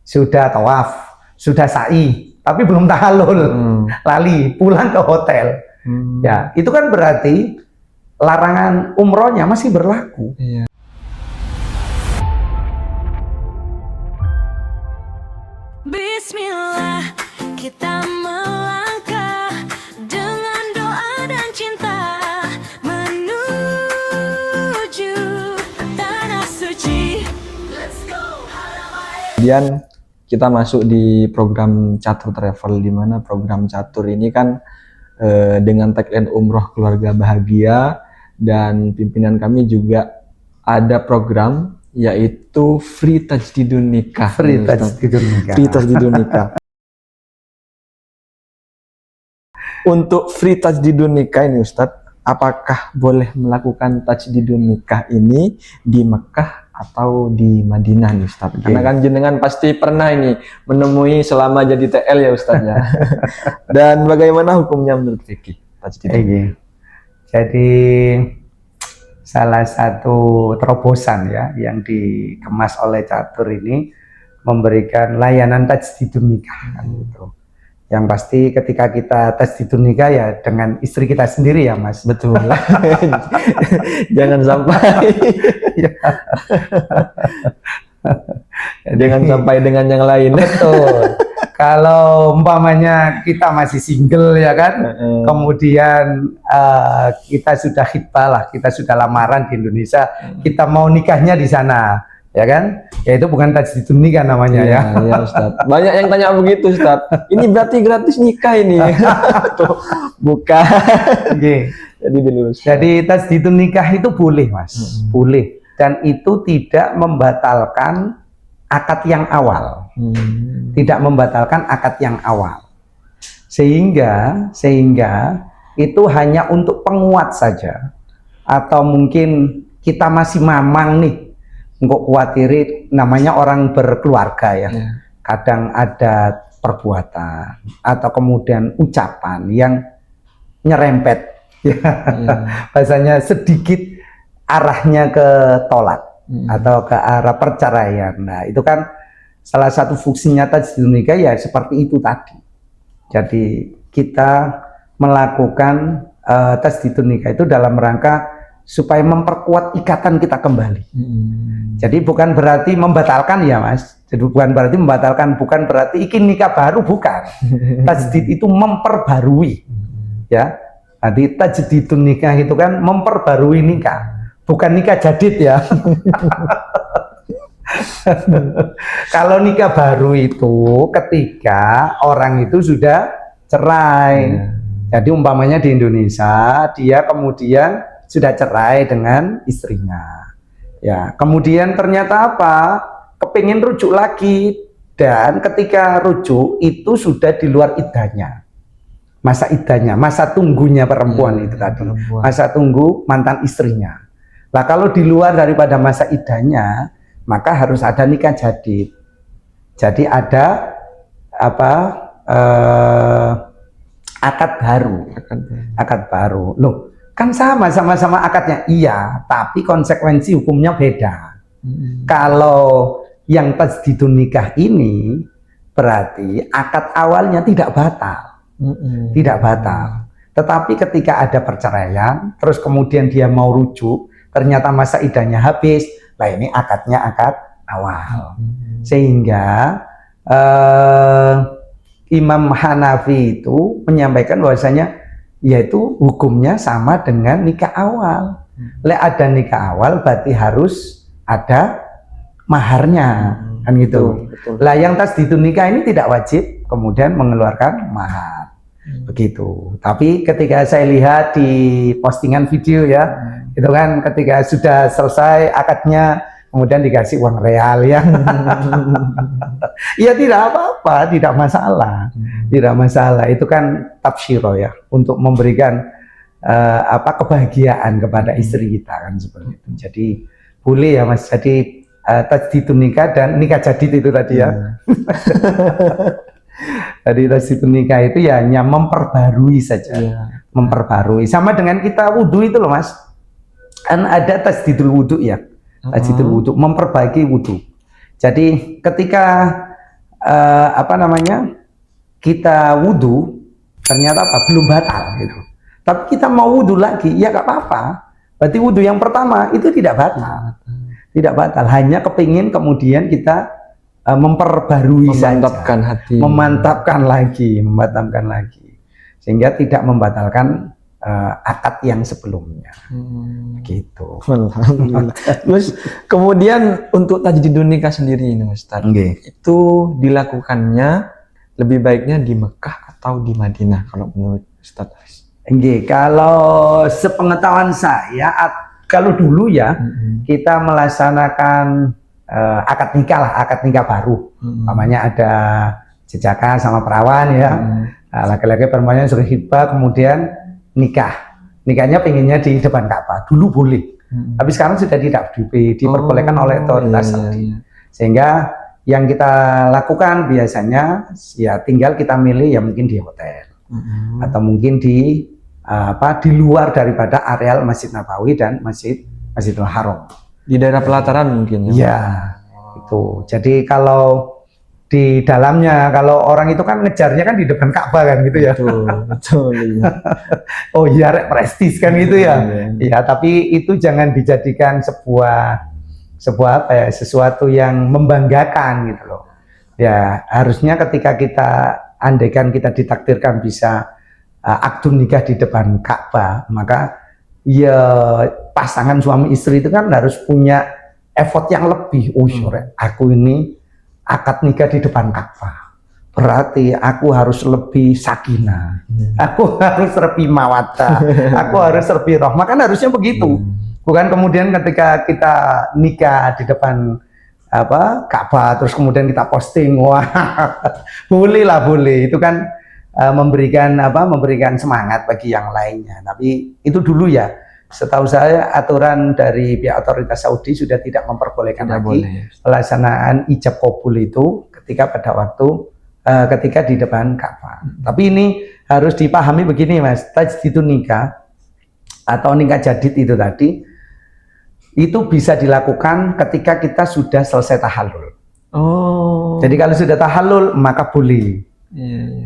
sudah tawaf, sudah sa'i, tapi belum tahallul, lali, pulang ke hotel. Ya, itu kan berarti larangan umrohnya masih berlaku. Iya. Bismillah, kita melangkah dengan doa dan cinta menuju tanah suci. Let's go. Kemudian kita masuk di program Catur Travel, di mana program Catur ini kan dengan tagline umroh keluarga bahagia, dan pimpinan kami juga ada program yaitu free tajdidun nikah. Free tajdidun nikah. Free tajdidun nikah. Untuk free tajdidun nikah ini Ustadz, apakah boleh melakukan tajdidun nikah ini di Mekah atau di Madinah nih Ustadz? Karena kan jenengan pasti pernah ini menemui selama jadi TL ya Ustadz ya. Dan bagaimana hukumnya menurut fikih tajdidun? Jadi salah satu terobosan ya yang dikemas oleh Catur ini memberikan layanan tajdidun nikah kan gitu. Yang pasti ketika kita tajdidun nikah ya dengan istri kita sendiri ya Mas. Betul. Jangan sampai jangan sampai dengan yang lain. Betul. Kalau umpamanya kita masih single ya kan, kemudian kita sudah khitbah lah, kita sudah lamaran di Indonesia, kita mau nikahnya di sana, ya kan? Ya itu bukan tajdidun nikah namanya ya. Ya Ustaz. Banyak yang tanya begitu Ustaz. Ini berarti gratis nikah ini? Tuh, bukan. Jadi dilurus. Jadi tajdidun nikah itu boleh Mas, boleh. Dan itu tidak membatalkan akad yang awal. Tidak membatalkan akad yang awal. Sehingga itu hanya untuk penguat saja. Atau mungkin kita masih mamang nih, nggak khawatirin, namanya orang berkeluarga ya. Kadang ada perbuatan atau kemudian ucapan yang nyerempet ya. Bahasanya sedikit arahnya ke tolak atau ke arah perceraian. Nah, itu kan salah satu fungsinya tajdidun nikah ya seperti itu tadi. Jadi kita melakukan tajdidun nikah itu dalam rangka supaya memperkuat ikatan kita kembali. Jadi bukan berarti membatalkan ya Mas. Jadi bukan berarti membatalkan, bukan berarti ikin nikah baru, bukan. Tajdid itu memperbarui. Ya. Nanti tajdidun nikah itu kan memperbarui nikah. Bukan nikah jadid ya. Kalau nikah baru itu ketika orang itu sudah cerai. Jadi umpamanya di Indonesia dia kemudian sudah cerai dengan istrinya. Ya, kemudian ternyata apa? Kepingin rujuk lagi, dan ketika rujuk itu sudah di luar iddahnya. Masa iddahnya, masa tunggunya perempuan itu tadi. Masa tunggu mantan istrinya. Nah, kalau di luar daripada masa iddahnya, maka harus ada nikah jadid. Jadi ada apa? Akad baru. Akad baru. Loh, kan sama-sama akadnya. Iya, tapi konsekuensi hukumnya beda. Kalau yang tajdidun nikah ini berarti akad awalnya tidak batal. Tidak batal. Tetapi ketika ada perceraian, terus kemudian dia mau rujuk, ternyata masa iddahnya habis, lah ini akadnya akad awal. Sehingga Imam Hanafi itu menyampaikan bahwasanya yaitu hukumnya sama dengan nikah awal. Ada nikah awal berarti harus ada maharnya, kan gitu. Lah yang tajdidun nikah ini tidak wajib kemudian mengeluarkan mahar. Begitu. Tapi ketika saya lihat di postingan video ya, itu kan ketika sudah selesai akadnya kemudian dikasih uang real ya. Ya tidak apa-apa, tidak masalah. Tidak masalah. Itu kan tabsyiro ya, untuk memberikan kebahagiaan kepada istri kita kan seperti itu. Jadi boleh ya Mas. Jadi tajdidun nikah dan nikah jadid itu tadi ya. Jadi tajdidun nikah itu ya hanya memperbarui saja. Memperbarui. Sama dengan kita wudhu itu loh Mas. Kan ada tajdidul wudhu ya. Tajdidul wudhu, memperbaiki wudhu. Jadi ketika apa namanya, kita wudhu ternyata apa belum batal gitu. Tapi kita mau wudhu lagi, ya nggak apa-apa. Berarti wudhu yang pertama itu tidak batal, tidak batal. Hanya kepingin kemudian kita memperbarui Memantapkan saja, hati. memantapkan lagi, sehingga tidak membatalkan akad yang sebelumnya. Gitu. Alhamdulillah. Terus kemudian untuk tajdidun nikah sendiri ini Ustaz, itu dilakukannya lebih baiknya di Mekah atau di Madinah kalau menurut Ustaz Aris? Kalau sepengetahuan saya, kalau dulu ya kita melaksanakan akad nikah lah, akad nikah baru. Namanya ada jejaka sama perawan ya. Laki-laki perempuannya sudah hibah, kemudian nikahnya pengennya di depan Ka'bah. Dulu boleh, tapi sekarang sudah tidak diperbolehkan oleh otoritas Saudi. Sehingga yang kita lakukan biasanya ya tinggal kita milih ya mungkin di hotel atau mungkin di luar daripada areal Masjid Nabawi dan Masjidil Haram. Di daerah pelataran mungkin ya. Ya, itu. Jadi kalau di dalamnya, kalau orang itu kan ngejarnya kan di depan Ka'bah kan gitu ya. Betul. Iya. Oh iya, prestis kan gitu ya. Iya, tapi itu jangan dijadikan sebuah apa ya, sesuatu yang membanggakan gitu loh. Ya, harusnya ketika andaikan kita ditakdirkan bisa akad nikah di depan Ka'bah, maka ya pasangan suami istri itu kan harus punya effort yang lebih. Oh, sore, aku ini akad nikah di depan Ka'bah, berarti aku harus lebih sakinah, aku harus lebih mawaddah, aku harus lebih rahmah, kan harusnya begitu. Bukan kemudian ketika kita nikah di depan Ka'bah terus kemudian kita posting, wah boleh, itu kan memberikan semangat bagi yang lainnya. Tapi itu dulu ya, setahu saya aturan dari pihak otoritas Saudi sudah tidak memperbolehkan pelaksanaan ijab kabul itu ketika di depan Ka'bah. Tapi ini harus dipahami begini Mas, tajdidun nikah atau nikah jadid itu tadi itu bisa dilakukan ketika kita sudah selesai tahallul. Jadi kalau sudah tahallul maka boleh.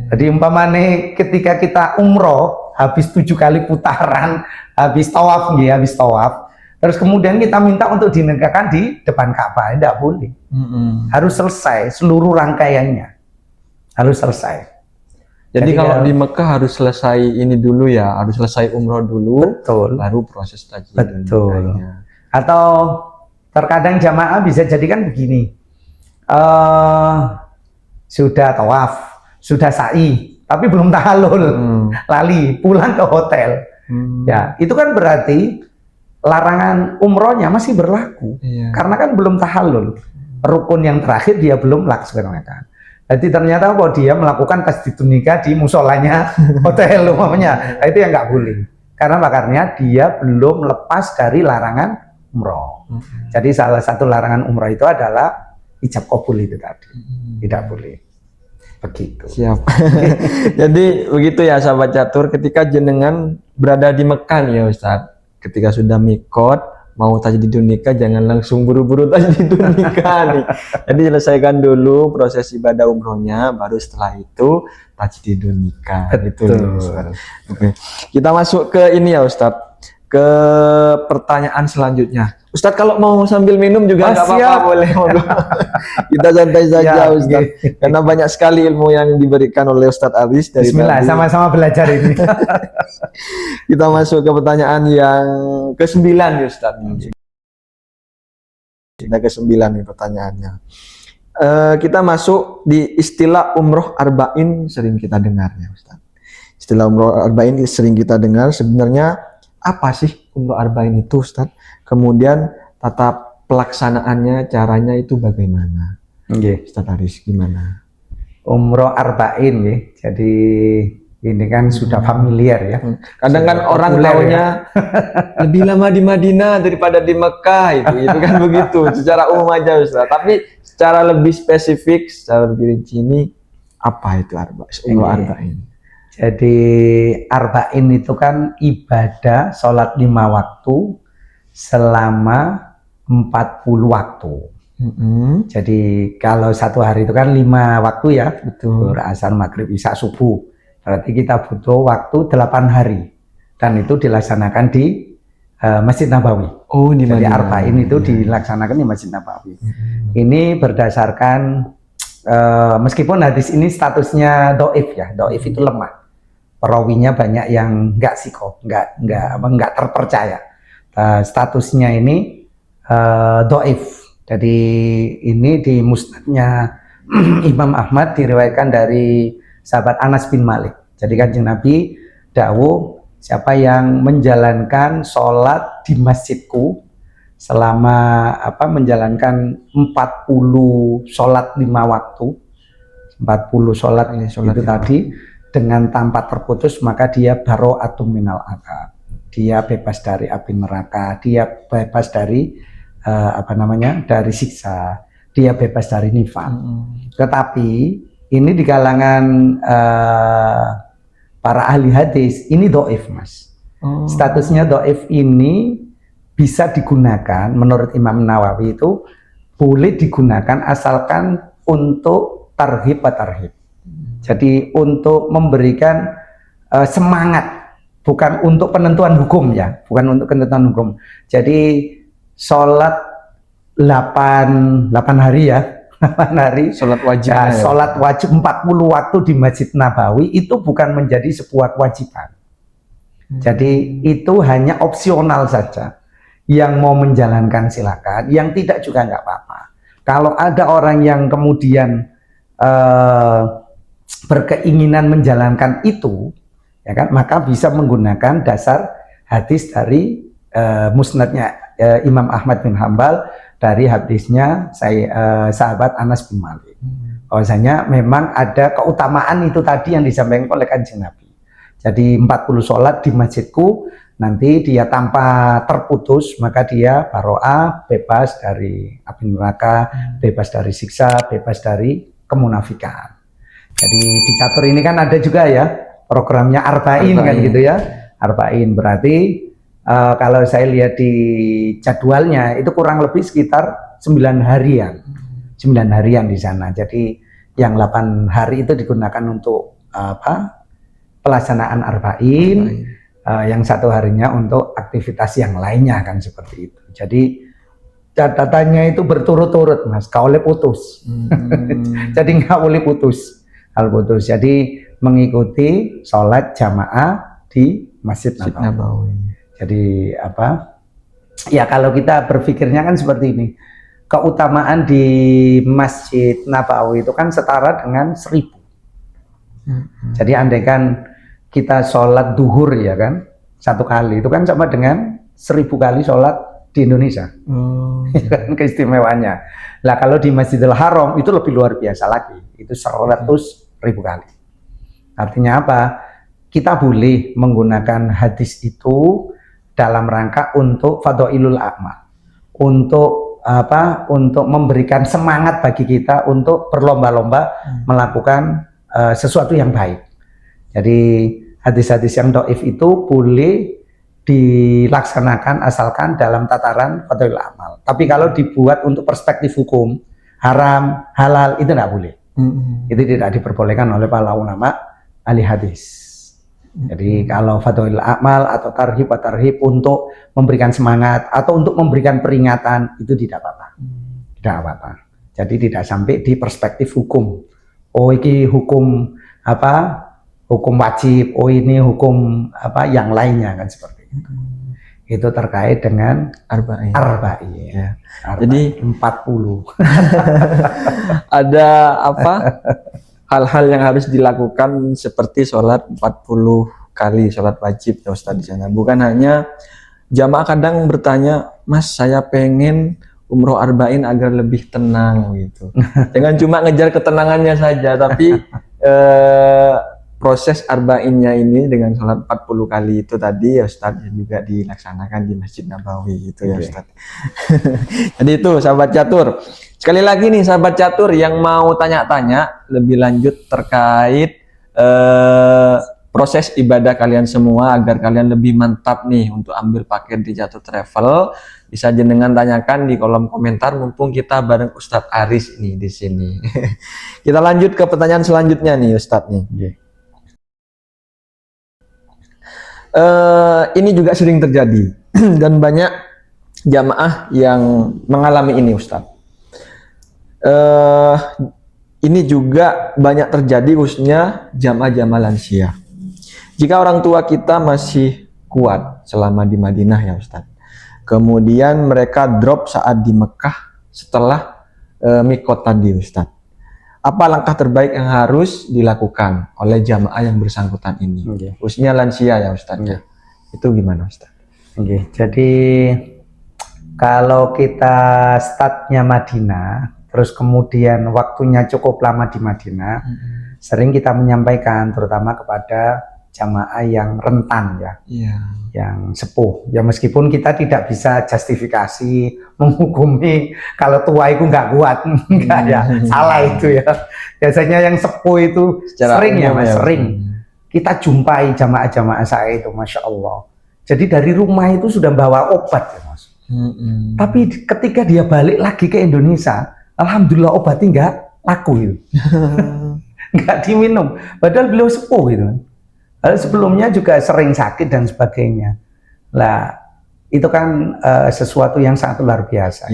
Jadi umpamane ketika kita umroh habis 7 kali putaran, habis tawaf, terus kemudian kita minta untuk dinikahkan di depan Ka'bah, tidak boleh. Harus selesai seluruh rangkaiannya, harus selesai. Jadi kalau di Mekah harus selesai ini dulu ya, harus selesai umroh dulu, betul, baru proses tajdid. Betul. Atau terkadang jamaah bisa jadikan begini, sudah tawaf, sudah sa'i, tapi belum tahallul, lali pulang ke hotel. Ya, itu kan berarti larangan umrohnya masih berlaku, karena kan belum tahallul. Rukun yang terakhir dia belum laksanakan. Jadi ternyata kok dia melakukan tajdidun nikah di musolanya hotel umumnya, itu yang nggak boleh. Karena makanya dia belum lepas dari larangan umroh. Jadi salah satu larangan umroh itu adalah ijab kabul itu tadi, tidak boleh. Begitu. Siap. Jadi begitu ya sahabat catur, ketika jenengan berada di Mekah nih ya Ustadz, ketika sudah mikot mau tajdidun nikah jangan langsung buru-buru tajdidun nikah nih. Jadi selesaikan dulu proses ibadah umrohnya, baru setelah itu tajdidun nikah. Betul. Oke. Kita masuk ke ini ya Ustadz, ke pertanyaan selanjutnya. Ustadz kalau mau sambil minum juga nggak apa-apa, boleh. Kita santai saja Ustadz, karena banyak sekali ilmu yang diberikan oleh Ustadz Aris dari Bismillah, sama-sama belajar ini. Kita masuk ke pertanyaan yang ke-9 ya Ustadz. Kita ke-9 nih pertanyaannya. Kita masuk di istilah umroh arba'in, sering kita dengar ya Ustadz. Istilah umroh arba'in sering kita dengar. Sebenarnya apa sih umroh arba'in itu Ustadz? Kemudian tata pelaksanaannya, caranya itu bagaimana? Ustadz Aris, gimana? Umroh arba'in ya. Jadi ini kan sudah familiar ya. Kadang kan orang taunya lebih lama di Madinah daripada di Mekah, itu kan begitu secara umum aja Ustaz. Tapi secara lebih spesifik, secara lebih rinci ini apa itu umroh arba'in? Jadi arba'in itu kan ibadah sholat 5 waktu selama 40 waktu. Jadi kalau satu hari itu kan 5 waktu ya, Betul. Zuhur, asar, maghrib, isya, subuh. Berarti kita butuh waktu 8 hari. Dan itu dilaksanakan di Masjid Nabawi. Oh, di Jadi Madinah. Arba'in itu dilaksanakan di Masjid Nabawi. Ini berdasarkan meskipun hadis ini statusnya doif ya, doif itu lemah. Perawinya banyak yang nggak siko, nggak terpercaya. Statusnya ini doif. Jadi ini di musnadnya Imam Ahmad diriwayatkan dari sahabat Anas bin Malik. Jadi Kanjeng Nabi dawuh, siapa yang menjalankan sholat di masjidku selama menjalankan 40 sholat 5 waktu, 40 sholat itu tadi dengan tanpa terputus, maka dia baro'atun minal adzab. Dia bebas dari api neraka, dia bebas dari dari siksa, dia bebas dari nifaq. Tetapi ini di kalangan para ahli hadis ini doif, Mas. Statusnya doif ini bisa digunakan menurut Imam Nawawi itu boleh digunakan asalkan untuk tarhib atau tarhib. Jadi untuk memberikan semangat, bukan untuk penentuan hukum ya, bukan untuk penentuan hukum. Jadi sholat 8 hari ya, 8 hari Sholat wajib. ya, sholat wajib 40 waktu di Masjid Nabawi itu bukan menjadi sebuah kewajiban. Jadi itu hanya opsional saja. Yang mau menjalankan silakan, yang tidak juga nggak apa-apa. Kalau ada orang yang kemudian berkeinginan menjalankan itu, ya kan, maka bisa menggunakan dasar hadis dari musnadnya Imam Ahmad bin Hambal, dari hadisnya sahabat Anas bin Malik. Bahwasanya memang ada keutamaan itu tadi yang disampaikan oleh Kanjeng Nabi. Jadi 40 sholat di masjidku, nanti dia tanpa terputus, maka dia baro'ah, bebas dari api neraka, bebas dari siksa, bebas dari kemunafikan. Jadi di catur ini kan ada juga ya programnya Arba'in kan gitu ya. Arba'in berarti kalau saya lihat di jadwalnya itu kurang lebih sekitar 9 harian. 9 harian di sana. Jadi yang 8 hari itu digunakan untuk pelaksanaan Arba'in. Yang 1 harinya untuk aktivitas yang lainnya kan seperti itu. Jadi catatannya itu berturut-turut, Mas, nggak boleh putus. Jadi nggak boleh putus, jadi mengikuti sholat jamaah di Masjid Nabawi. Jadi ya kalau kita berpikirnya kan seperti ini, keutamaan di Masjid Nabawi itu kan setara dengan 1000. Jadi andaikan kita sholat duhur ya kan 1 kali itu kan sama dengan 1000 kali sholat di Indonesia. Kan keistimewaannya. Nah kalau di Masjidil Haram itu lebih luar biasa lagi, itu 100.000 kali. Artinya apa? Kita boleh menggunakan hadis itu dalam rangka untuk fadhailul a'mal, untuk untuk memberikan semangat bagi kita untuk berlomba-lomba melakukan sesuatu yang baik. Jadi hadis-hadis yang dhaif itu boleh dilaksanakan asalkan dalam tataran fadhailul amal. Tapi kalau dibuat untuk perspektif hukum, haram, halal, itu tidak boleh. Itu tidak diperbolehkan oleh para ulama ahli hadis. Jadi kalau fadhailul amal atau tarhib untuk memberikan semangat atau untuk memberikan peringatan, itu tidak apa-apa. Tidak apa-apa. Jadi tidak sampai di perspektif hukum. Oh ini hukum hukum wajib, oh ini hukum yang lainnya kan seperti itu. Itu terkait dengan Arba'in. Ya. Jadi 40. Ada hal-hal yang harus dilakukan seperti sholat 40 kali sholat wajib ya Ustaz di sana. Bukan hanya jamaah kadang bertanya, Mas saya pengen umroh Arba'in agar lebih tenang gitu. Jangan cuma ngejar ketenangannya saja, tapi proses Arba'innya ini dengan sholat 40 kali itu tadi ya Ustaz juga dilaksanakan di Masjid Nabawi gitu ya Ustaz. Jadi itu sahabat catur. Sekali lagi nih sahabat catur yang mau tanya-tanya lebih lanjut terkait proses ibadah kalian semua agar kalian lebih mantap nih untuk ambil paket di Catur Travel, bisa jenengan tanyakan di kolom komentar mumpung kita bareng Ustadz Aris nih di sini. Kita lanjut ke pertanyaan selanjutnya nih Ustadz nih. Ini juga sering terjadi dan banyak jamaah yang mengalami ini Ustadz. Ini juga banyak terjadi khususnya jamaah-jamaah lansia. Jika orang tua kita masih kuat selama di Madinah ya Ustadz, kemudian mereka drop saat di Mekah setelah mikot tadi Ustadz, apa langkah terbaik yang harus dilakukan oleh jamaah yang bersangkutan ini, khususnya lansia ya Ustadz? Itu gimana Ustadz? Jadi kalau kita startnya Madinah, terus kemudian waktunya cukup lama di Madinah, sering kita menyampaikan terutama kepada jamaah yang rentan ya, yang sepuh. Ya meskipun kita tidak bisa justifikasi menghukumi kalau tua itu nggak kuat, nggak ya, salah itu ya. Biasanya yang sepuh itu secara sering ya Mas, sering kita jumpai jamaah-jamaah saya itu, Masya Allah. Jadi dari rumah itu sudah bawa obat ya Mas. Tapi ketika dia balik lagi ke Indonesia, alhamdulillah obatnya nggak laku itu, nggak diminum. Padahal beliau sepuh gitu. Lalu sebelumnya juga sering sakit dan sebagainya. Lah, itu kan sesuatu yang sangat luar biasa.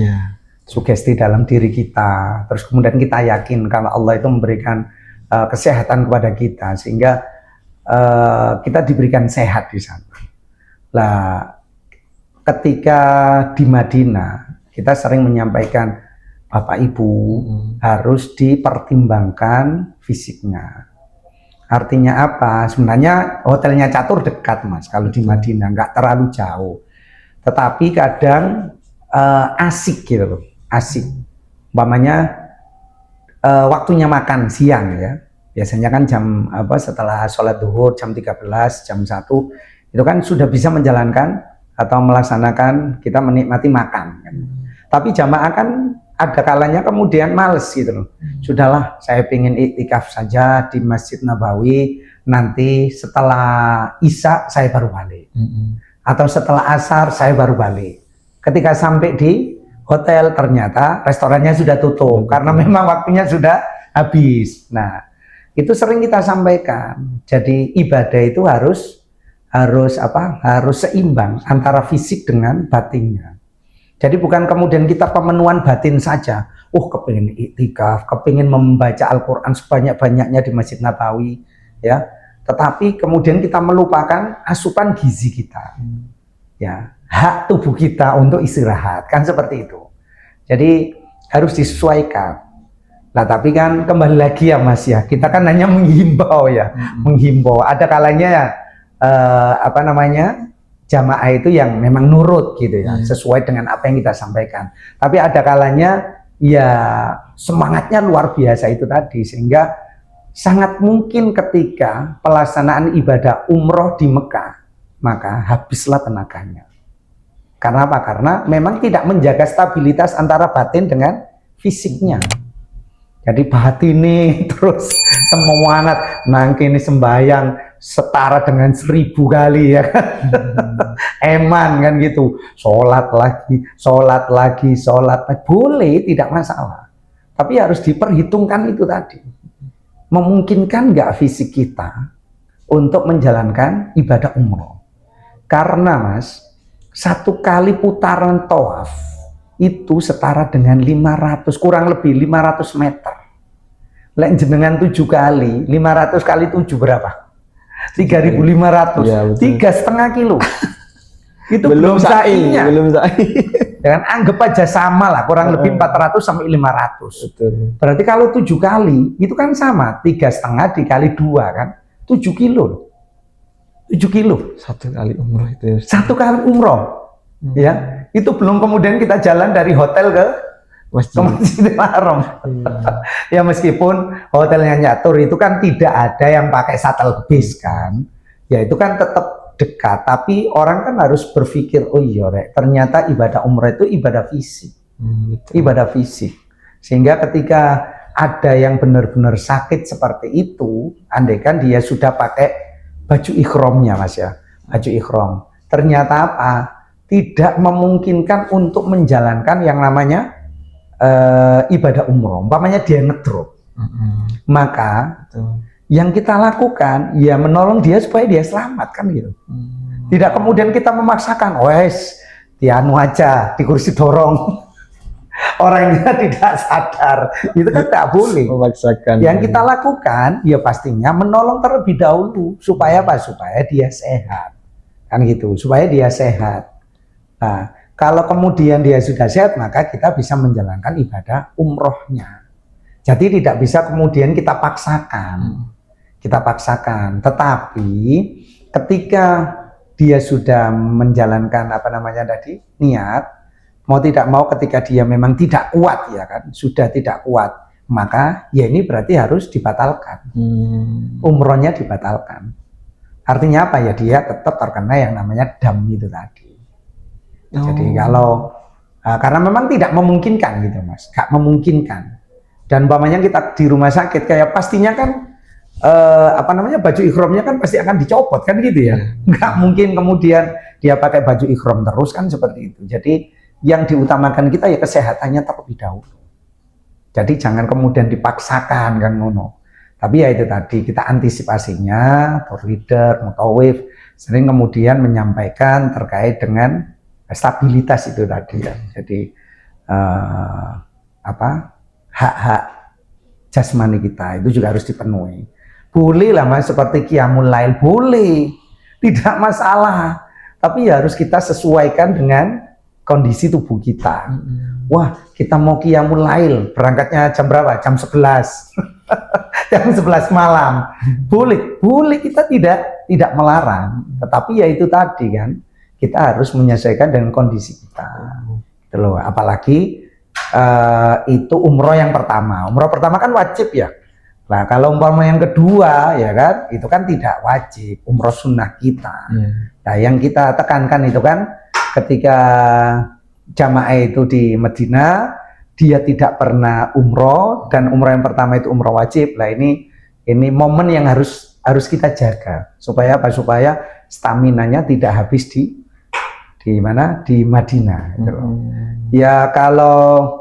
Sugesti dalam diri kita. Terus kemudian kita yakin kalau Allah itu memberikan kesehatan kepada kita sehingga kita diberikan sehat di sana. Lah, ketika di Madinah kita sering menyampaikan Bapak Ibu harus dipertimbangkan fisiknya. Artinya apa? Sebenarnya hotelnya Catur dekat Mas, kalau di Madinah nggak terlalu jauh. Tetapi kadang asik gitu loh, asik. Umpamanya waktunya makan siang ya. Biasanya kan jam setelah sholat zuhur jam 13, jam 1 itu kan sudah bisa menjalankan atau melaksanakan kita menikmati makan. Kan. Tapi jamaah kan ada kalanya kemudian males gitu loh. Sudahlah, saya pengen iktikaf saja di Masjid Nabawi, nanti setelah Isya saya baru balik. Atau setelah Asar saya baru balik. Ketika sampai di hotel ternyata restorannya sudah tutup karena memang waktunya sudah habis. Nah, itu sering kita sampaikan. Jadi ibadah itu harus seimbang antara fisik dengan batinnya. Jadi bukan kemudian kita pemenuhan batin saja. Kepingin iktikaf, kepingin membaca Al-Quran sebanyak-banyaknya di Masjid Nabawi, ya. Tetapi kemudian kita melupakan asupan gizi kita, ya, hak tubuh kita untuk istirahat, kan seperti itu. Jadi harus disesuaikan. Nah, tapi kan kembali lagi ya Mas ya, kita kan hanya menghimbau ya, menghimbau. Ada kalanya ya, jamaah itu yang memang nurut gitu ya, sesuai dengan apa yang kita sampaikan. Tapi ada kalanya ya semangatnya luar biasa itu tadi, sehingga sangat mungkin ketika pelaksanaan ibadah umroh di Mekah, maka habislah tenaganya. Karena apa? Karena memang tidak menjaga stabilitas antara batin dengan fisiknya. Jadi batin ini terus semangat, nangkini sembahyang setara dengan 1000 kali ya kan. Eman kan gitu, sholat lagi, boleh, tidak masalah. Tapi harus diperhitungkan itu tadi. Memungkinkan nggak fisik kita untuk menjalankan ibadah umroh. Karena Mas, 1 kali putaran tawaf itu setara dengan 500, kurang lebih 500 meter. Lek jenengan 7 kali, 500 kali 7 berapa? 3.500, ya, 3,5 kilo. Itu belum sa'inya. Belum sa'i. Dengan anggap aja sama lah, kurang lebih 400 sampai 500. Betul. Berarti kalau 7 kali, itu kan sama, 3,5 dikali 2 kan, 7 kilo. 7 kilo. 1 kali umroh itu. 1 kali umroh. Ya, itu belum kemudian kita jalan dari hotel ke Masjidil Haram. Ya meskipun hotelnya Catur itu kan tidak ada yang pakai shuttle bus kan, ya itu kan tetap dekat. Tapi orang kan harus berpikir, oh iya rek, ternyata ibadah umrah itu ibadah fisik, ibadah fisik. Sehingga ketika ada yang benar-benar sakit seperti itu, andaikan dia sudah pakai baju ikhramnya Mas ya, baju ikhram, ternyata apa? tidak memungkinkan untuk menjalankan yang namanya ibadah umroh, umpamanya dia ngedrop, maka yang kita lakukan ya menolong dia supaya dia selamat kan gitu. Tidak kemudian kita memaksakan, wes dianu aja di kursi dorong. Orangnya tidak sadar, itu kan tidak boleh. Memaksakan. Yang kita lakukan ya pastinya menolong terlebih dahulu supaya apa? Supaya dia sehat, kan gitu. Supaya dia sehat. Nah, kalau kemudian dia sudah sehat, maka kita bisa menjalankan ibadah umrohnya. Jadi tidak bisa kemudian kita paksakan. Kita paksakan. Tetapi ketika dia sudah menjalankan apa namanya tadi, niat, mau tidak mau ketika dia memang tidak kuat ya kan, sudah tidak kuat, maka ya ini berarti harus dibatalkan. Umrohnya dibatalkan. Artinya apa ya? Dia tetap terkena yang namanya dam itu tadi. Jadi kalau karena memang tidak memungkinkan gitu Mas, gak memungkinkan. Dan umpamanya kita di rumah sakit kayak pastinya kan apa namanya baju ikhramnya kan pasti akan dicopot kan gitu ya. Nggak mungkin kemudian dia pakai baju ikhram terus kan seperti itu. Jadi yang diutamakan kita ya kesehatannya terlebih dahulu. Jadi jangan kemudian dipaksakan kan ngono. Tapi ya itu tadi kita antisipasinya, tour leader, mutawif sering kemudian menyampaikan terkait dengan stabilitas itu tadi ya. Jadi hak-hak jasmani kita itu juga harus dipenuhi. Boleh lah Mas seperti qiyamul lail, boleh, tidak masalah. Tapi ya harus kita sesuaikan dengan kondisi tubuh kita. Wah, kita mau qiyamul lail, berangkatnya jam berapa? Jam 11. Jam 11 malam. Boleh kita tidak melarang. Tetapi ya itu tadi kan, kita harus menyesuaikan dengan kondisi kita. Gitu loh. Apalagi itu umroh yang pertama. Umroh pertama kan wajib ya. Nah, kalau umpama yang kedua ya kan, itu kan tidak wajib, umroh sunnah kita. Nah, yang kita tekankan itu kan ketika jamaah itu di Madinah, dia tidak pernah umroh dan umroh yang pertama itu umroh wajib. Nah, ini momen yang harus kita jaga supaya apa? Supaya staminanya tidak habis di mana? Di Madinah. Gitu. Ya kalau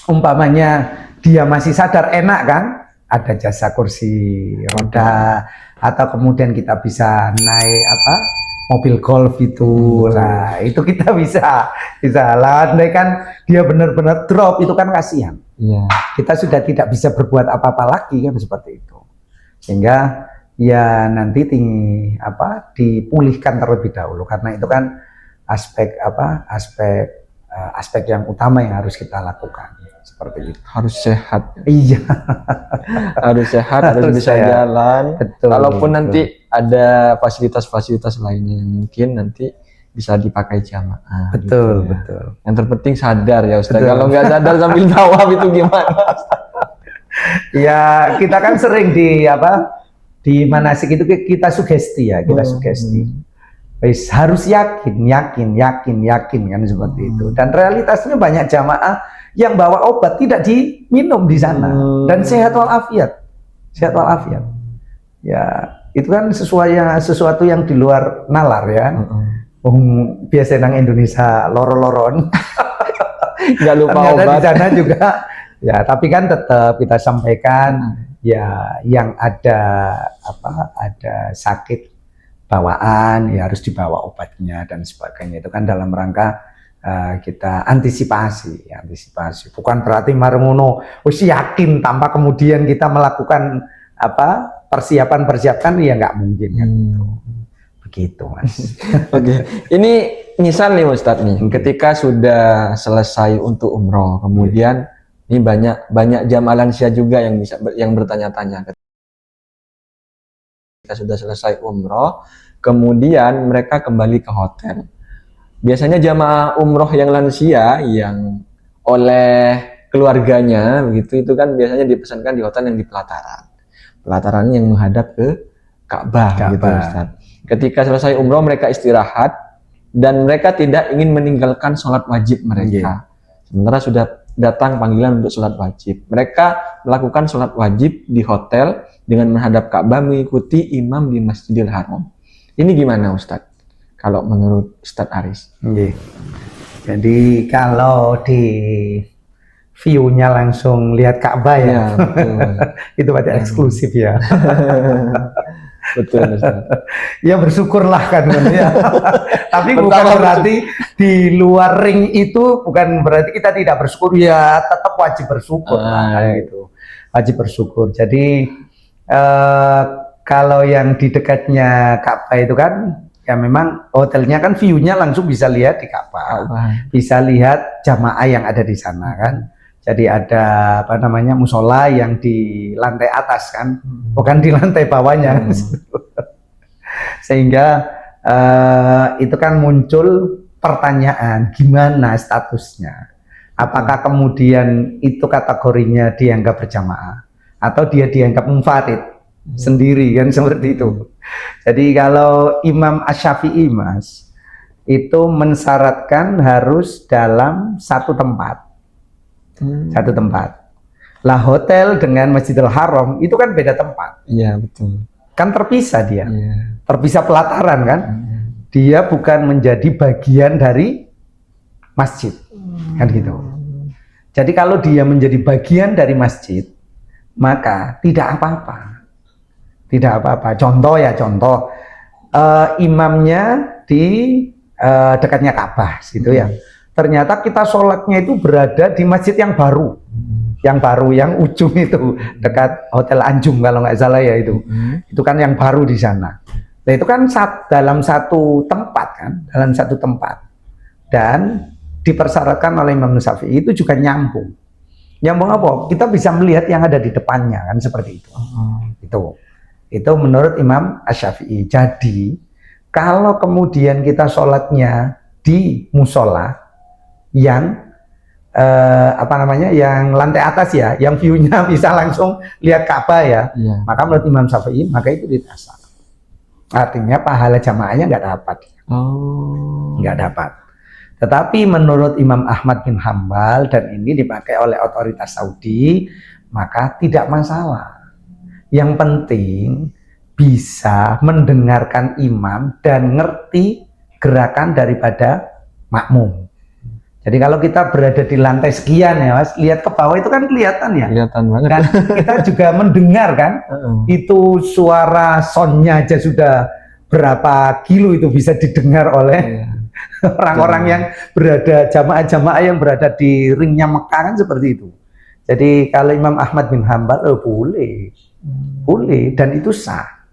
umpamanya dia masih sadar enak kan? Ada jasa kursi roda atau kemudian kita bisa naik mobil golf itu. Nah, itu kita bisa lah. Andai kan dia benar-benar drop itu kan kasihan. Kita sudah tidak bisa berbuat apa-apa lagi kan seperti itu. Sehingga ya nanti dipulihkan terlebih dahulu karena itu kan aspek yang utama yang harus kita lakukan. Seperti itu. Harus sehat. Iya. Harus sehat, harus bisa jalan. Betul, kalaupun nanti ada fasilitas-fasilitas lainnya yang mungkin nanti bisa dipakai jamaah. Betul, gitu ya. betul. Yang terpenting sadar ya Ustaz. Kalau nggak sadar sambil tawaf itu gimana? Ya, kita kan sering di manasik itu kita sugesti ya, kita sugesti. Harus yakin kan seperti itu. Dan realitasnya banyak jamaah yang bawa obat tidak diminum di sana dan sehat walafiat. Ya, itu kan sesuatu yang di luar nalar ya. Biasa nang Indonesia loro-loron. Nggak lupa ternyata obat. Di sana juga ya, tapi kan tetap kita sampaikan ya yang ada sakit bawaan ya harus dibawa obatnya dan sebagainya. Itu kan dalam rangka kita antisipasi, bukan berarti marengono wis yakin tanpa kemudian kita melakukan persiapan ya nggak mungkin kan begitu Mas. Oke. Ini misal nih Ustadz nih, ketika sudah selesai untuk umroh, kemudian ini banyak jamaah lansia juga yang bertanya-tanya ketika sudah selesai umroh, kemudian mereka kembali ke hotel. Biasanya jamaah umroh yang lansia yang oleh keluarganya begitu itu kan biasanya dipesankan di hotel yang di pelatarannya yang menghadap ke Ka'bah. Gitu Ustaz. Ketika selesai umroh mereka istirahat dan mereka tidak ingin meninggalkan sholat wajib mereka. Sementara sudah datang panggilan untuk sholat wajib. Mereka melakukan sholat wajib di hotel dengan menghadap Ka'bah mengikuti imam di Masjidil Haram. Ini gimana Ustaz? kalau menurut Ustadz Aris? Nggih. Jadi kalau di view-nya langsung lihat Ka'bah ya, Ya, betul. itu berarti eksklusif ya. Betul, Ustadz. Ya bersyukurlah kan ya. Tapi bukan Pertama berarti di luar ring itu bukan berarti kita tidak bersyukur, ya tetap wajib bersyukur lah, kan gitu. Wajib bersyukur. Jadi kalau yang di dekatnya Ka'bah itu kan ya memang hotelnya kan view-nya langsung bisa lihat di Ka'bah. Bisa lihat jamaah yang ada di sana kan. Jadi ada apa namanya musola yang di lantai atas kan, bukan di lantai bawahnya. Sehingga itu kan muncul pertanyaan gimana statusnya? Apakah kemudian itu kategorinya dianggap berjamaah atau dia dianggap munfarid sendiri kan seperti itu. Jadi kalau Imam Asy-Syafi'i Mas itu mensyaratkan harus dalam satu tempat. Satu tempat. Lah hotel dengan Masjidil Haram itu kan beda tempat. Iya, betul. Kan terpisah dia. Iya. Terpisah pelataran kan. Dia bukan menjadi bagian dari masjid. Kan gitu. Jadi kalau dia menjadi bagian dari masjid, maka tidak apa-apa. Tidak apa-apa. Contoh imamnya di dekatnya Ka'bah situ ya. Ternyata kita sholatnya itu berada di masjid yang baru, yang ujung itu dekat Hotel Anjum kalau nggak salah ya itu kan yang baru di sana. Nah itu kan dalam satu tempat kan, dalam satu tempat, dan dipersyaratkan oleh Imam Syafi'i itu juga nyambung. Nyambung apa? Kita bisa melihat yang ada di depannya kan seperti itu. Itu menurut Imam Asy-Syafi'i. Jadi kalau kemudian kita sholatnya di musola yang yang lantai atas ya, yang view-nya bisa langsung lihat Ka'bah ya, maka menurut Imam Syafi'i maka itu tidak sah. Artinya pahala jamaahnya nggak dapat, nggak dapat. Tetapi menurut Imam Ahmad bin Hambal dan ini dipakai oleh otoritas Saudi, maka tidak masalah. Yang penting bisa mendengarkan imam dan ngerti gerakan daripada makmum. Jadi kalau kita berada di lantai sekian ya Mas, lihat ke bawah itu kan kelihatan ya. Kelihatan banget. Dan kita juga mendengar kan, itu suara soundnya aja sudah berapa kilo itu bisa didengar oleh orang-orang yang berada, jamaah-jamaah yang berada di ringnya Mekah kan seperti itu. Jadi kalau Imam Ahmad bin Hambal, boleh dan itu sah.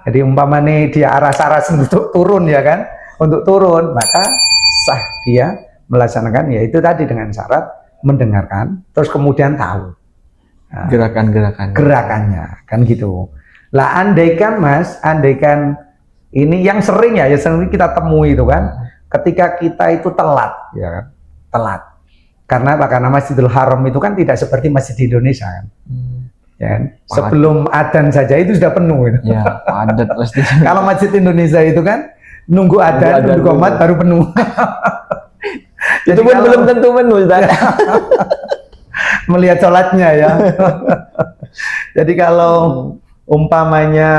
Jadi umpamanya dia aras-aras untuk turun ya kan, untuk turun maka sah dia melaksanakan ya itu tadi dengan syarat mendengarkan terus kemudian tahu gerakannya kan gitu. Lah andaikan Mas, ini yang sering kita temui itu kan ketika kita itu telat ya kan, telat. Karena apa? Karena Masjidil Haram itu kan tidak seperti masjid di Indonesia kan. Ya kan? Sebelum adzan saja itu sudah penuh gitu. Ya, padat pasti. Kalau masjid Indonesia itu kan nunggu adzan, nunggu qomat baru penuh. Itu pun belum tentu penuh, melihat sholatnya ya. Jadi kalau umpamanya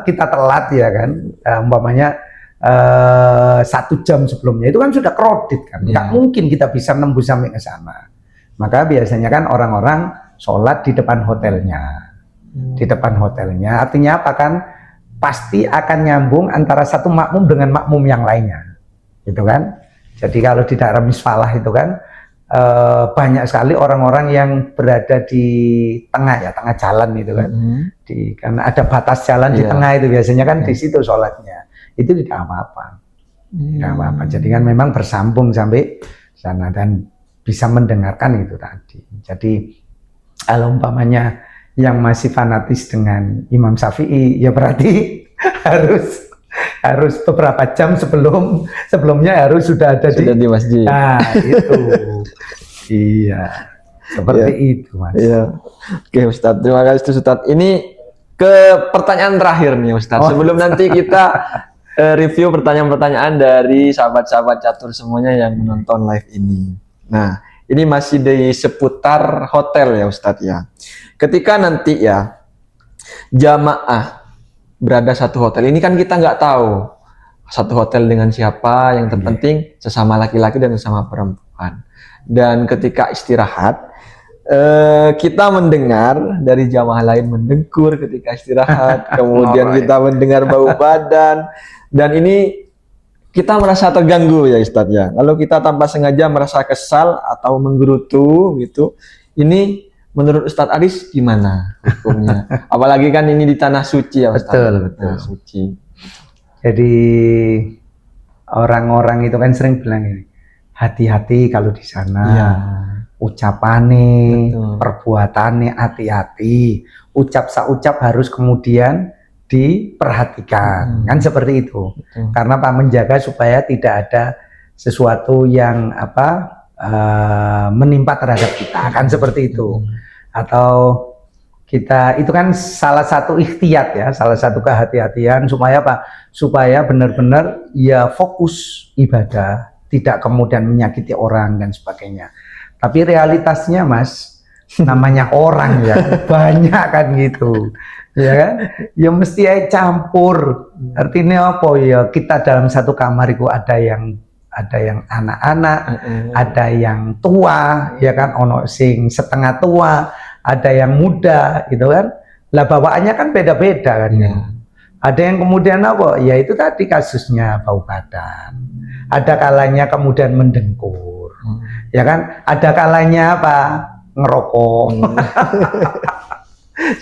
kita telat ya kan, umpamanya 1 jam sebelumnya itu kan sudah crowded kan, nggak mungkin kita bisa nembus sampai ke sana. Maka biasanya kan orang-orang sholat di depan hotelnya, artinya apa kan? Pasti akan nyambung antara satu makmum dengan makmum yang lainnya, gitu kan? Jadi kalau di daerah Misfalah itu kan banyak sekali orang-orang yang berada di tengah jalan itu kan, karena ada batas jalan di tengah itu biasanya kan di situ sholatnya, itu tidak apa-apa, tidak apa-apa. Jadi kan memang bersambung sampai sana dan bisa mendengarkan itu tadi. Jadi kalau umpamanya yang masih fanatis dengan Imam Syafi'i ya berarti harus beberapa jam sebelumnya harus sudah ada di masjid. Nah, itu. Iya. Seperti itu, Mas. Iya. Oke, Ustadz. Terima kasih Ustadz. Ini ke pertanyaan terakhir nih, Ustadz. Sebelum nanti kita review pertanyaan-pertanyaan dari sahabat-sahabat catur semuanya yang menonton live ini. Nah, ini masih di seputar hotel ya, Ustadz ya. Ketika nanti ya jamaah berada satu hotel, ini kan kita nggak tahu satu hotel dengan siapa, yang terpenting sesama laki-laki dan sesama perempuan. Dan ketika istirahat, kita mendengar dari jamaah lain mendengkur ketika istirahat, kemudian kita mendengar bau badan, dan ini kita merasa terganggu ya Ustadz ya. Lalu kita tanpa sengaja merasa kesal atau menggerutu gitu. Ini menurut Ustadz Aris gimana hukumnya? Apalagi kan ini di tanah suci ya Ustadz. Betul. Tanah suci. Jadi orang-orang itu kan sering bilang ini, hati-hati kalau di sana. Iya. Ucapannya, Betul. perbuatannya, hati-hati. Ucap saucap harus kemudian diperhatikan, kan seperti itu. Betul. Karena Pak menjaga supaya tidak ada sesuatu yang menimpa terhadap kita, kan seperti itu. Atau kita itu kan salah satu ikhtiyat ya, salah satu kehati-hatian supaya apa? Supaya benar-benar ya fokus ibadah, tidak kemudian menyakiti orang dan sebagainya. Tapi realitasnya Mas, namanya orang ya, banyak kan gitu. Ya kan? Ya mesti aja campur. Artinya apa ya? Kita dalam satu kamar itu ada yang anak-anak, ada yang tua, ya kan, ono sing setengah tua, ada yang muda, gitu kan. Lah bawaannya kan beda-beda kan. Ya. Ada yang kemudian apa? Ya itu tadi kasusnya bau badan. Ada kalanya kemudian mendengkur. Ya kan? Ada kalanya apa? Ngerokok.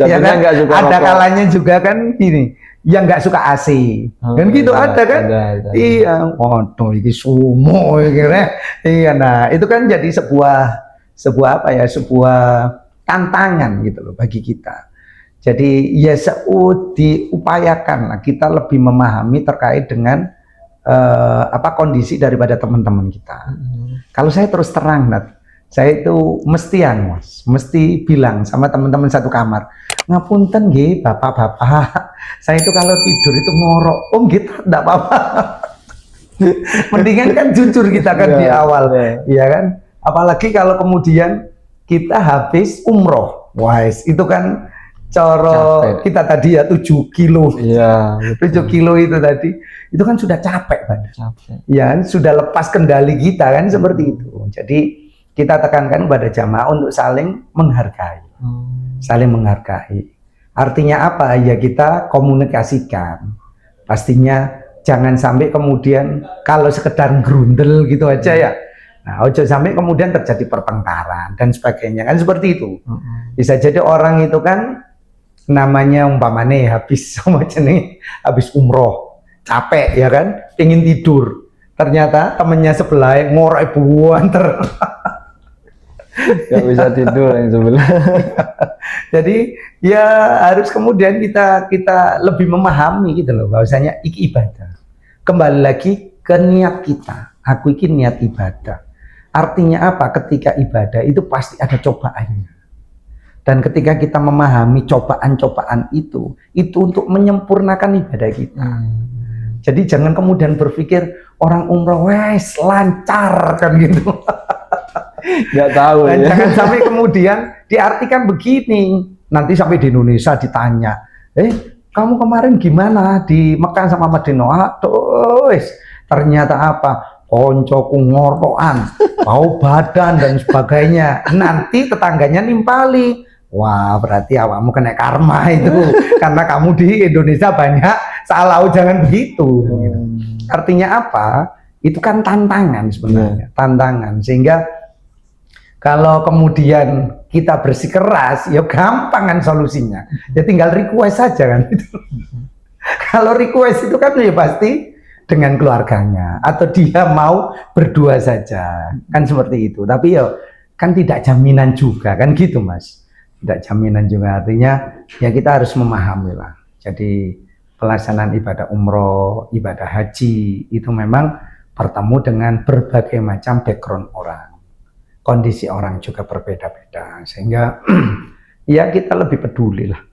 Ya kan? Nggak suka Ada rokok. kalanya juga kan gini, yang nggak suka AC. Kan gitu ada kan? Ada. Iya, waduh ini sumo kira. Iya, nah itu kan jadi sebuah apa ya, sebuah tantangan gitu loh bagi kita. Jadi ya diupayakan kita lebih memahami terkait dengan kondisi daripada teman-teman kita. Kalau saya terus terang, Nat, saya itu mesti bilang sama teman-teman satu kamar, ngapunten nggih bapak-bapak, saya itu kalau tidur itu ngorok. Oh gitu, enggak apa-apa. Mendingan kan jujur kita kan di awal, ya kan? Apalagi kalau kemudian kita habis umroh, itu kan coro kita tadi ya 7 kilo. Iya. 7 kilo itu tadi, itu kan sudah capek, Pak. Ya, sudah lepas kendali kita kan seperti itu. Jadi kita tekankan kepada jamaah untuk saling menghargai. Saling menghargai. Artinya apa? Ya kita komunikasikan. Pastinya jangan sampai kemudian kalau sekedar grundel gitu aja ya. Nah, ojo sampai kemudian terjadi pertengkaran dan sebagainya kan seperti itu. Bisa jadi orang itu kan namanya umpamanya habis sama jenis habis umroh, capek ya kan, ingin tidur. Ternyata temennya sebelah ngorek buanter. Gak bisa tidur yang sebelah. Jadi ya harus kemudian kita lebih memahami gitu loh bahwasanya iki ibadah. Kembali lagi ke niat kita. Aku iki niat ibadah. Artinya apa? Ketika ibadah itu pasti ada cobaannya. Dan ketika kita memahami cobaan-cobaan itu untuk menyempurnakan ibadah kita. Jadi jangan kemudian berpikir orang umroh wes lancar kan gitu. Nggak tahu. Dan ya. jangan sampai kemudian diartikan begini. Nanti sampai di Indonesia ditanya, kamu kemarin gimana di Mekah sama Madinah? Aduh, ternyata apa? Koncoku ngorokan, bau badan dan sebagainya. Nanti tetangganya nimpali. Wah, berarti awakmu kena karma itu. Karena kamu di Indonesia banyak salah, jangan begitu. Artinya apa? Itu kan tantangan sebenarnya, tantangan. Sehingga kalau kemudian kita bersikeras, ya gampang kan solusinya. Ya tinggal request saja kan. Kalau request itu kan ya pasti dengan keluarganya atau dia mau berdua saja kan seperti itu. Tapi ya kan tidak jaminan juga kan gitu Mas, tidak jaminan juga. Artinya ya kita harus memahami lah. Jadi pelaksanaan ibadah umroh, ibadah haji itu memang bertemu dengan berbagai macam background orang, kondisi orang juga berbeda-beda, sehingga ya kita lebih peduli lah,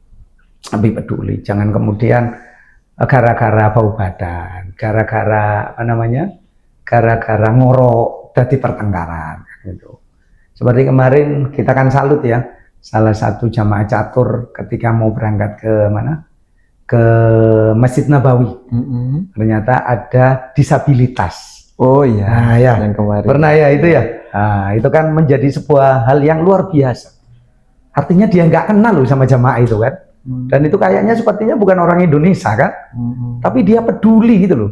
lebih peduli. Jangan kemudian gara-gara bau badan, gara-gara gara-gara ngorok jadi pertengkaran gitu. Seperti kemarin kita kan salut ya, salah satu jamaah catur ketika mau berangkat ke ke Masjid Nabawi. Ternyata ada disabilitas. Oh iya, Nah, ya. yang kemarin. Pernah ya itu ya. Nah, itu kan menjadi sebuah hal yang luar biasa. Artinya dia nggak kenal loh sama jamaah itu kan. Dan itu kayaknya sepertinya bukan orang Indonesia kan. Tapi dia peduli gitu loh.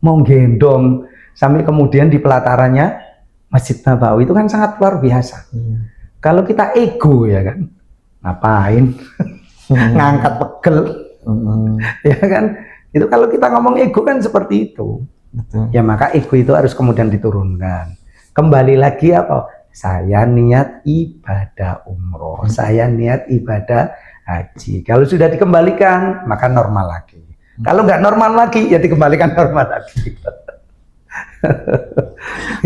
Mau gendong sampai kemudian di pelatarannya Masjid Nabawi itu kan sangat luar biasa. Kalau kita ego ya kan, ngapain ngangkat pegel, ya kan? Itu kalau kita ngomong ego kan seperti itu. Betul. Ya maka ego itu harus kemudian diturunkan. Kembali lagi apa? Saya niat ibadah umroh, saya niat ibadah haji. Kalau sudah dikembalikan, maka normal lagi. Kalau nggak normal lagi, ya dikembalikan normal lagi.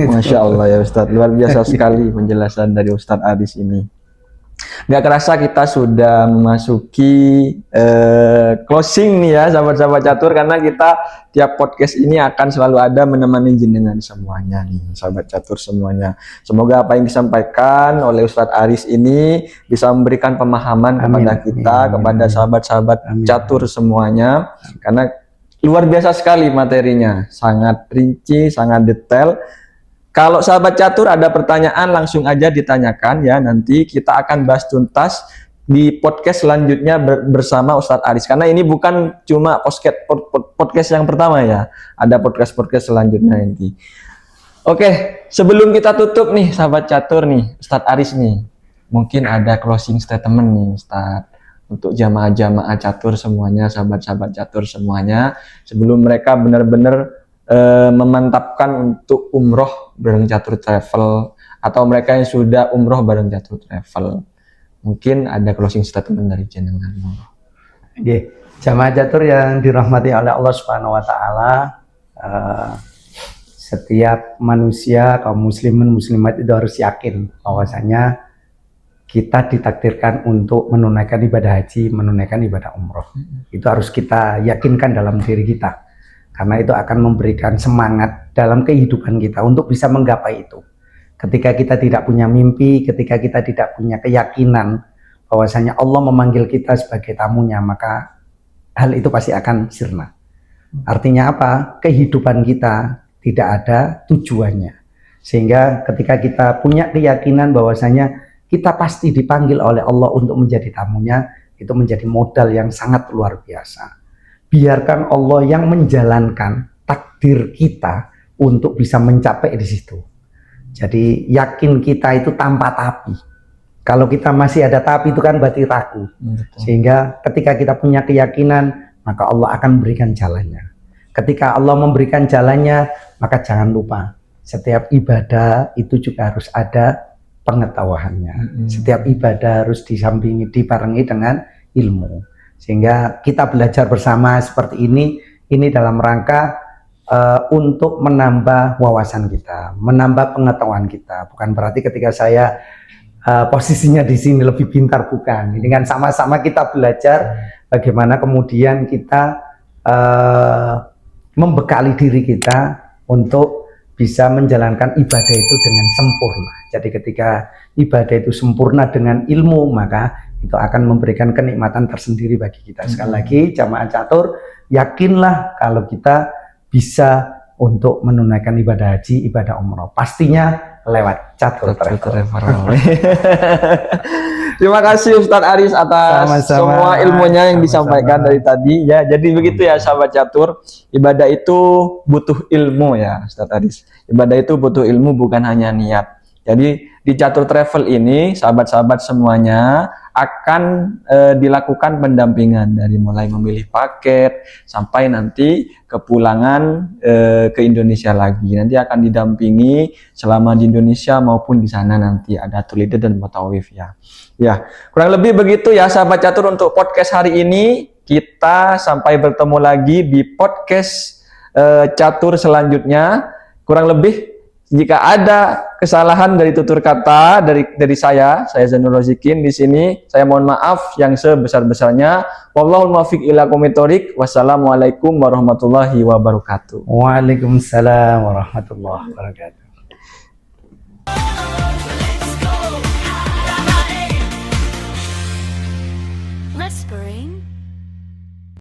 Masya Allah ya Ustadz, luar biasa sekali penjelasan dari Ustadz Aris ini. Nggak kerasa kita sudah memasuki closing nih ya sahabat-sahabat catur, karena kita tiap podcast ini akan selalu ada menemani jenengan semuanya nih sahabat catur semuanya. Semoga apa yang disampaikan oleh Ustadz Aris ini bisa memberikan pemahaman kepada kita, kepada sahabat-sahabat catur semuanya, karena luar biasa sekali materinya, sangat rinci, sangat detail. Kalau sahabat catur ada pertanyaan langsung aja ditanyakan ya, nanti kita akan bahas tuntas di podcast selanjutnya bersama Ustadz Aris, karena ini bukan cuma podcast yang pertama ya, ada podcast selanjutnya nanti. Oke, sebelum kita tutup nih sahabat catur nih, Ustadz Aris nih, mungkin ada closing statement nih Ustadz untuk jamaah-jamaah catur semuanya, sahabat-sahabat catur semuanya, sebelum mereka benar-benar memantapkan untuk umroh bareng Catur Travel, atau mereka yang sudah umroh bareng Catur Travel. Mungkin ada closing statement dari jenengan. Oke, jamaah catur yang dirahmati oleh Allah Subhanahu wa taala, setiap manusia, kaum muslimin muslimat itu harus yakin bahwasanya kita ditakdirkan untuk menunaikan ibadah haji, menunaikan ibadah umroh. Itu harus kita yakinkan dalam diri kita. Karena itu akan memberikan semangat dalam kehidupan kita untuk bisa menggapai itu. Ketika kita tidak punya mimpi, ketika kita tidak punya keyakinan bahwasanya Allah memanggil kita sebagai tamunya, maka hal itu pasti akan sirna. Artinya apa? Kehidupan kita tidak ada tujuannya. Sehingga ketika kita punya keyakinan bahwasanya kita pasti dipanggil oleh Allah untuk menjadi tamunya, itu menjadi modal yang sangat luar biasa. Biarkan Allah yang menjalankan takdir kita untuk bisa mencapai di situ. Jadi yakin kita itu tanpa tapi. Kalau kita masih ada tapi itu kan berarti ragu. Sehingga ketika kita punya keyakinan, maka Allah akan memberikan jalannya. Ketika Allah memberikan jalannya, maka jangan lupa setiap ibadah itu juga harus ada pengetahuannya. Setiap ibadah harus disampingi, dibarengi dengan ilmu. Sehingga kita belajar bersama seperti ini dalam rangka untuk menambah wawasan kita, menambah pengetahuan kita. Bukan berarti ketika saya posisinya di sini lebih pintar, bukan. Ini kan sama-sama kita belajar bagaimana kemudian kita membekali diri kita untuk bisa menjalankan ibadah itu dengan sempurna. Jadi ketika ibadah itu sempurna dengan ilmu, maka itu akan memberikan kenikmatan tersendiri bagi kita. Sekali lagi, jamaah catur, yakinlah kalau kita bisa untuk menunaikan ibadah haji, ibadah umroh. Pastinya lewat Catur Travel. Terima kasih Ustadz Aris atas Sama-sama. semua ilmunya yang disampaikan Sama-sama. dari tadi ya. Jadi begitu ya sahabat catur, ibadah itu butuh ilmu ya Ustadz Aris. Ibadah itu butuh ilmu, bukan hanya niat. Jadi di Catur Travel ini sahabat-sahabat semuanya akan dilakukan pendampingan dari mulai memilih paket sampai nanti kepulangan ke Indonesia lagi. Nanti akan didampingi selama di Indonesia maupun di sana nanti ada tulida dan mutawif ya. Ya, kurang lebih begitu ya sahabat catur untuk podcast hari ini. Kita sampai bertemu lagi di podcast catur selanjutnya. Kurang lebih jika ada kesalahan dari tutur kata dari saya Zainul Rozikin di sini, saya mohon maaf yang sebesar-besarnya. Wallahul muwaffiq ila aqwamit thoriq. Wassalamualaikum warahmatullahi wabarakatuh. Waalaikumsalam warahmatullahi wabarakatuh. Let's